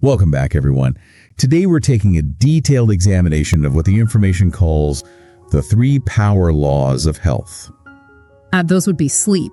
Welcome back, everyone. Today we're taking a detailed examination of what the information calls the 3 power laws of health. Those would be sleep,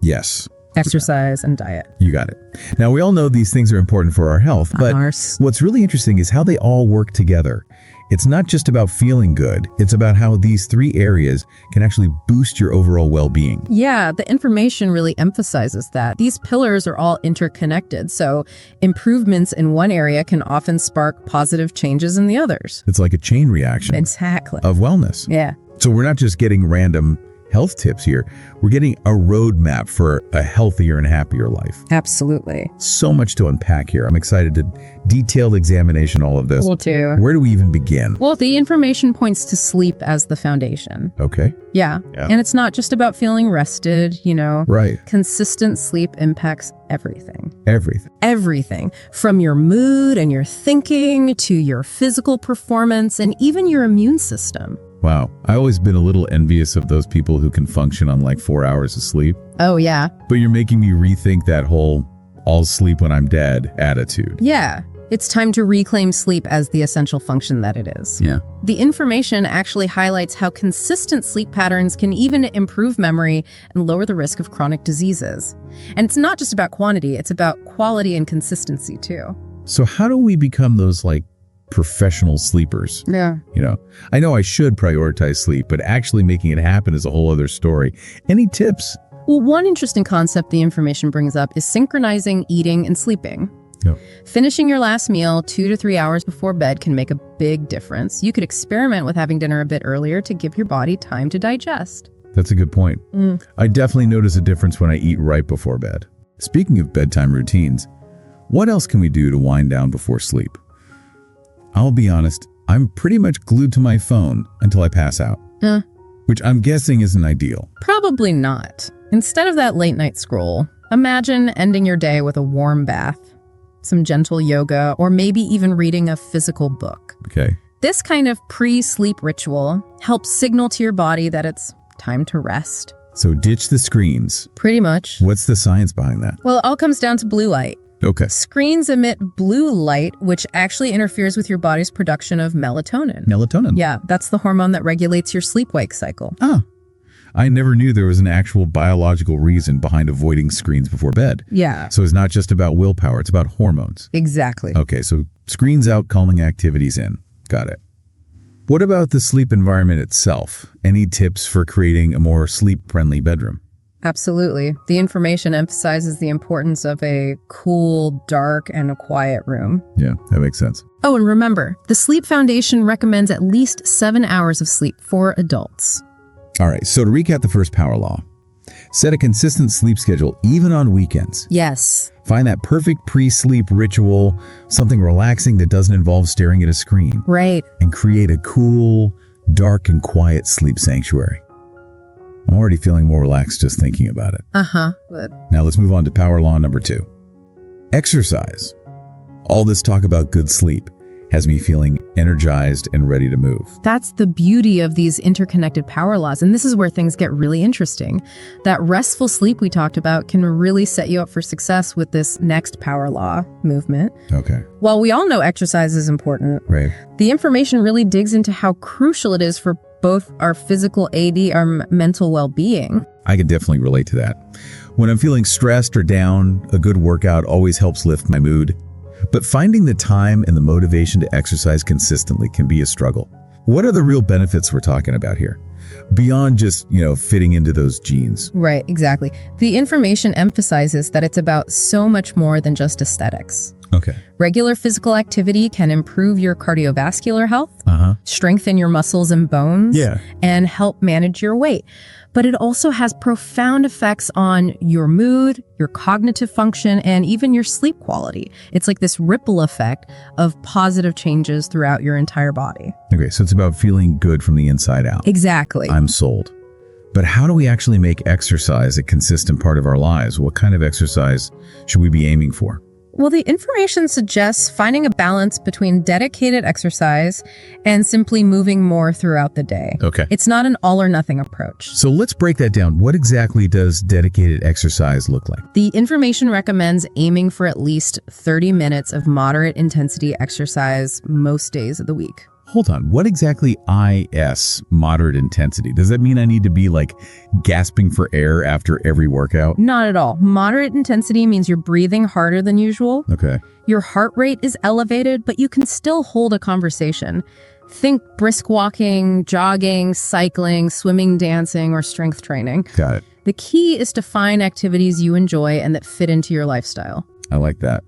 Yes, exercise, and diet. you got it. Now, we all know these things are important for our health, but what's really interesting is how they all work together. It's not just about feeling good. It's about how these 3 areas can actually boost your overall well-being. Yeah, the information really emphasizes that. These pillars are all interconnected, so improvements in one area can often spark positive changes in the others. It's like a chain reaction Exactly. of wellness. Yeah. So we're not just getting random health tips here. We're getting a roadmap for a healthier and happier life. Absolutely. So much to unpack here. I'm excited to detailed examination all of this. Cool too. Where do we even begin? Well, the information points to sleep as the foundation. Okay. Yeah. And it's not just about feeling rested, Right. Consistent sleep impacts everything. Everything. Everything, from your mood and your thinking to your physical performance and even your immune system. Wow. I've always been a little envious of those people who can function on like 4 hours of sleep. Oh, yeah. But you're making me rethink that whole I'll sleep when I'm dead attitude. Yeah. It's time to reclaim sleep as the essential function that it is. Yeah. The information actually highlights how consistent sleep patterns can even improve memory and lower the risk of chronic diseases. And it's not just about quantity, it's about quality and consistency too. So how do we become those like professional sleepers? Yeah. I know I should prioritize sleep, but actually making it happen is a whole other story. Any tips? Well, one interesting concept the information brings up is synchronizing eating and sleeping. Yep. Finishing your last meal 2 to 3 hours before bed can make a big difference. You could experiment with having dinner a bit earlier to give your body time to digest. That's a good point. I definitely notice a difference when I eat right before bed. Speaking of bedtime routines, what else can we do to wind down before sleep? I'll be honest, I'm pretty much glued to my phone until I pass out, which I'm guessing isn't ideal. Probably not. Instead of that late night scroll, imagine ending your day with a warm bath, some gentle yoga, or maybe even reading a physical book. Okay. This kind of pre-sleep ritual helps signal to your body that it's time to rest. So ditch the screens. Pretty much. What's the science behind that? Well, it all comes down to blue light. Okay. Screens emit blue light, which actually interferes with your body's production of melatonin. Melatonin? Yeah, that's the hormone that regulates your sleep-wake cycle. I never knew there was an actual biological reason behind avoiding screens before bed. Yeah. So it's not just about willpower, it's about hormones. Exactly. Okay, so screens out, calming activities in. Got it. What about the sleep environment itself? Any tips for creating a more sleep-friendly bedroom? Absolutely. The information emphasizes the importance of a cool, dark, and a quiet room. Yeah, that makes sense. Oh, and remember, the Sleep Foundation recommends at least 7 hours of sleep for adults. All right, so to recap the first power law, set a consistent sleep schedule even on weekends. Yes. Find that perfect pre-sleep ritual, something relaxing that doesn't involve staring at a screen. Right. And create a cool, dark, and quiet sleep sanctuary. I'm already feeling more relaxed just thinking about it. Good. Now let's move on to power law number 2. Exercise. All this talk about good sleep has me feeling energized and ready to move. That's the beauty of these interconnected power laws, and this is where things get really interesting. That restful sleep we talked about can really set you up for success with this next power law movement. Okay. While we all know exercise is important, Right. the information really digs into how crucial it is for both our physical our mental well-being. I can definitely relate to that. When I'm feeling stressed or down, a good workout always helps lift my mood. But finding the time and the motivation to exercise consistently can be a struggle. What are the real benefits we're talking about here? Beyond just, fitting into those jeans. Right, exactly. The information emphasizes that it's about so much more than just aesthetics. Okay. Regular physical activity can improve your cardiovascular health, strengthen your muscles and bones, and help manage your weight. But it also has profound effects on your mood, your cognitive function, and even your sleep quality. It's like this ripple effect of positive changes throughout your entire body. Okay, so it's about feeling good from the inside out. Exactly. I'm sold. But how do we actually make exercise a consistent part of our lives? What kind of exercise should we be aiming for? Well, the information suggests finding a balance between dedicated exercise and simply moving more throughout the day. Okay. It's not an all or nothing approach. So let's break that down. What exactly does dedicated exercise look like? The information recommends aiming for at least 30 minutes of moderate intensity exercise most days of the week. Hold on. What exactly is moderate intensity? Does that mean I need to be like gasping for air after every workout? Not at all. Moderate intensity means you're breathing harder than usual. Okay. Your heart rate is elevated, but you can still hold a conversation. Think brisk walking, jogging, cycling, swimming, dancing, or strength training. Got it. The key is to find activities you enjoy and that fit into your lifestyle. I like that.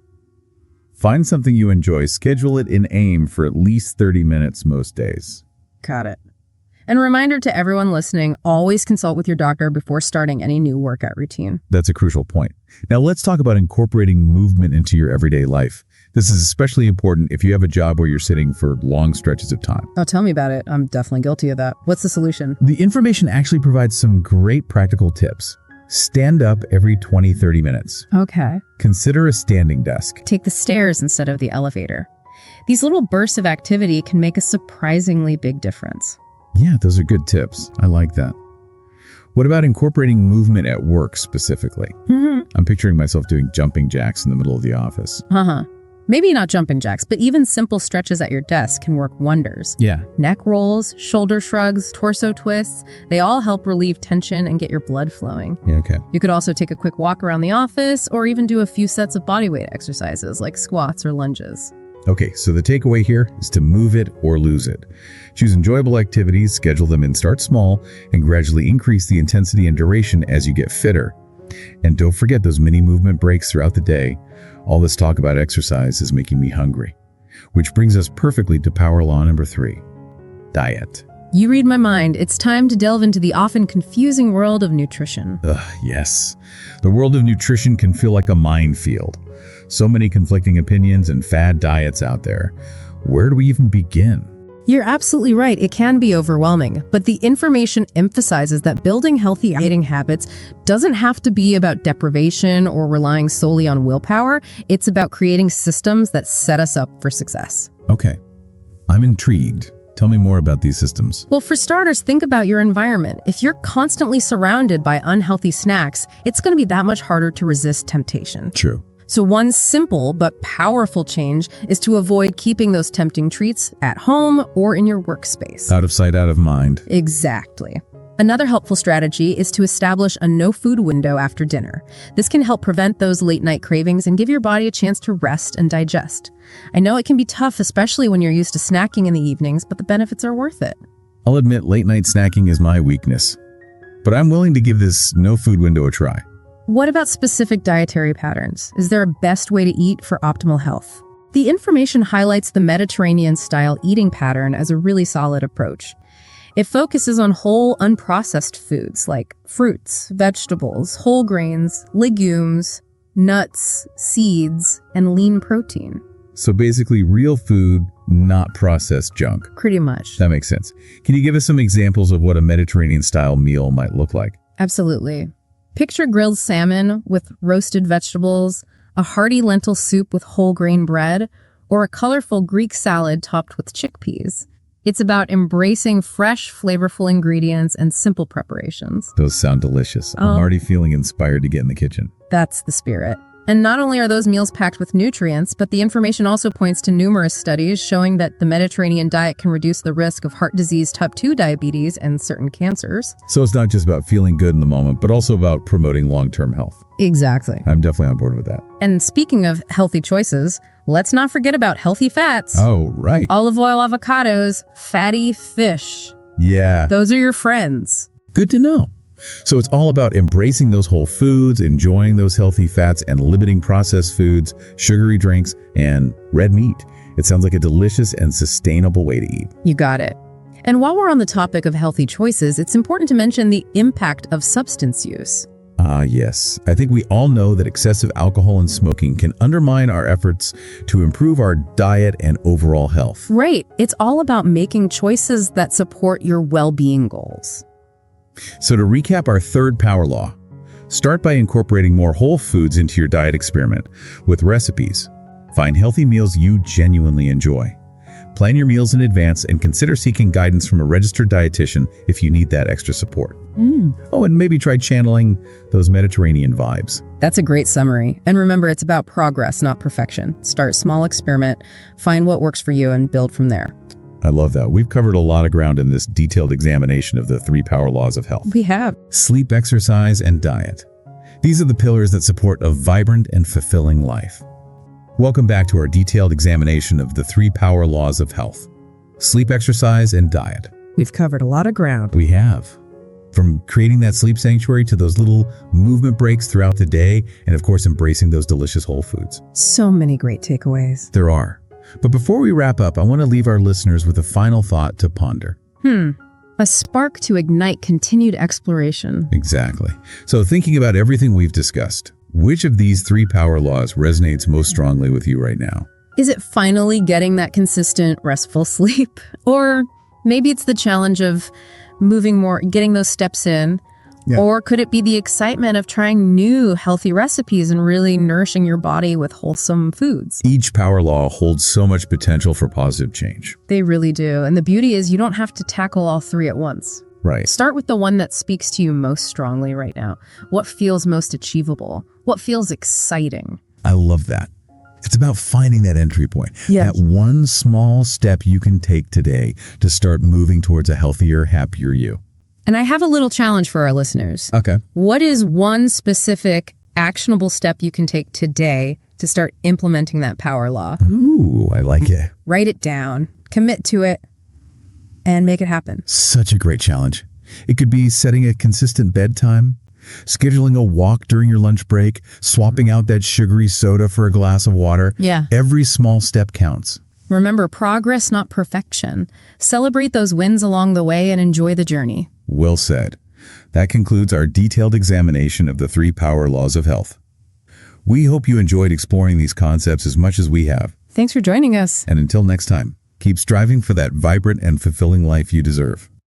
Find something you enjoy, schedule it, and aim for at least 30 minutes most days. Got it. And a reminder to everyone listening, always consult with your doctor before starting any new workout routine. That's a crucial point. Now let's talk about incorporating movement into your everyday life. This is especially important if you have a job where you're sitting for long stretches of time. Oh, tell me about it. I'm definitely guilty of that. What's the solution? The information actually provides some great practical tips. Stand up every 20-30 minutes. Okay. Consider a standing desk. Take the stairs instead of the elevator. These little bursts of activity can make a surprisingly big difference. Yeah, those are good tips. I like that. What about incorporating movement at work specifically? I'm picturing myself doing jumping jacks in the middle of the office. Maybe not jumping jacks, but even simple stretches at your desk can work wonders. Yeah. Neck rolls, shoulder shrugs, torso twists, they all help relieve tension and get your blood flowing. Yeah, okay. You could also take a quick walk around the office or even do a few sets of bodyweight exercises like squats or lunges. Okay, so the takeaway here is to move it or lose it. Choose enjoyable activities, schedule them and start small, and gradually increase the intensity and duration as you get fitter. And don't forget those mini movement breaks throughout the day. All this talk about exercise is making me hungry. Which brings us perfectly to power law number 3, diet. You read my mind. It's time to delve into the often confusing world of nutrition. Yes. The world of nutrition can feel like a minefield. So many conflicting opinions and fad diets out there. Where do we even begin? You're absolutely right. It can be overwhelming, but the information emphasizes that building healthy eating habits doesn't have to be about deprivation or relying solely on willpower. It's about creating systems that set us up for success. Okay. I'm intrigued. Tell me more about these systems. Well, for starters, think about your environment. If you're constantly surrounded by unhealthy snacks, it's going to be that much harder to resist temptation. True. So one simple but powerful change is to avoid keeping those tempting treats at home or in your workspace. Out of sight, out of mind. Exactly. Another helpful strategy is to establish a no-food window after dinner. This can help prevent those late-night cravings and give your body a chance to rest and digest. I know it can be tough, especially when you're used to snacking in the evenings, but the benefits are worth it. I'll admit late-night snacking is my weakness, but I'm willing to give this no-food window a try. What about specific dietary patterns? Is there a best way to eat for optimal health? The information highlights the Mediterranean-style eating pattern as a really solid approach. It focuses on whole, unprocessed foods like fruits, vegetables, whole grains, legumes, nuts, seeds, and lean protein. So basically real food, not processed junk. Pretty much. That makes sense. Can you give us some examples of what a Mediterranean-style meal might look like? Absolutely. Picture grilled salmon with roasted vegetables, a hearty lentil soup with whole grain bread, or a colorful Greek salad topped with chickpeas. It's about embracing fresh, flavorful ingredients and simple preparations. Those sound delicious. I'm already feeling inspired to get in the kitchen. That's the spirit. And not only are those meals packed with nutrients, but the information also points to numerous studies showing that the Mediterranean diet can reduce the risk of heart disease, type 2 diabetes, and certain cancers. So it's not just about feeling good in the moment, but also about promoting long-term health. Exactly. I'm definitely on board with that. And speaking of healthy choices, let's not forget about healthy fats. Oh, right. Olive oil, avocados, fatty fish. Yeah. Those are your friends. Good to know. So it's all about embracing those whole foods, enjoying those healthy fats, and limiting processed foods, sugary drinks, and red meat. It sounds like a delicious and sustainable way to eat. You got it. And while we're on the topic of healthy choices, it's important to mention the impact of substance use. Yes. I think we all know that excessive alcohol and smoking can undermine our efforts to improve our diet and overall health. Right. It's all about making choices that support your well-being goals. So to recap our third power law, Start by incorporating more whole foods into your diet experiment with recipes. Find healthy meals you genuinely enjoy. Plan your meals in advance and consider seeking guidance from a registered dietitian if you need that extra support. Oh, and maybe try channeling those Mediterranean vibes. That's a great summary. And remember, it's about progress, not perfection. Start small, experiment, find what works for you, and build from there. I love that. We've covered a lot of ground in this detailed examination of the 3 power laws of health. We have. Sleep, exercise, and diet. These are the pillars that support a vibrant and fulfilling life. Welcome back to our detailed examination of the 3 power laws of health. Sleep, exercise, and diet. We've covered a lot of ground. We have. From creating that sleep sanctuary to those little movement breaks throughout the day, and of course embracing those delicious whole foods. So many great takeaways. There are. But before we wrap up, I want to leave our listeners with a final thought to ponder. A spark to ignite continued exploration. Exactly. So thinking about everything we've discussed, which of these 3 power laws resonates most strongly with you right now? Is it finally getting that consistent, restful sleep? Or maybe it's the challenge of moving more, getting those steps in. Yeah. Or could it be the excitement of trying new healthy recipes and really nourishing your body with wholesome foods? Each power law holds so much potential for positive change. They really do. And the beauty is you don't have to tackle all 3 at once. Right. Start with the one that speaks to you most strongly right now. What feels most achievable? What feels exciting? I love that. It's about finding that entry point. Yes. That one small step you can take today to start moving towards a healthier, happier you. And I have a little challenge for our listeners. Okay. What is one specific actionable step you can take today to start implementing that power law? Ooh, I like it. Write it down, commit to it, and make it happen. Such a great challenge. It could be setting a consistent bedtime, scheduling a walk during your lunch break, swapping out that sugary soda for a glass of water. Yeah. Every small step counts. Remember, progress, not perfection. Celebrate those wins along the way and enjoy the journey. Well said. That concludes our detailed examination of the 3 power laws of health. We hope you enjoyed exploring these concepts as much as we have. Thanks for joining us. And until next time, keep striving for that vibrant and fulfilling life you deserve.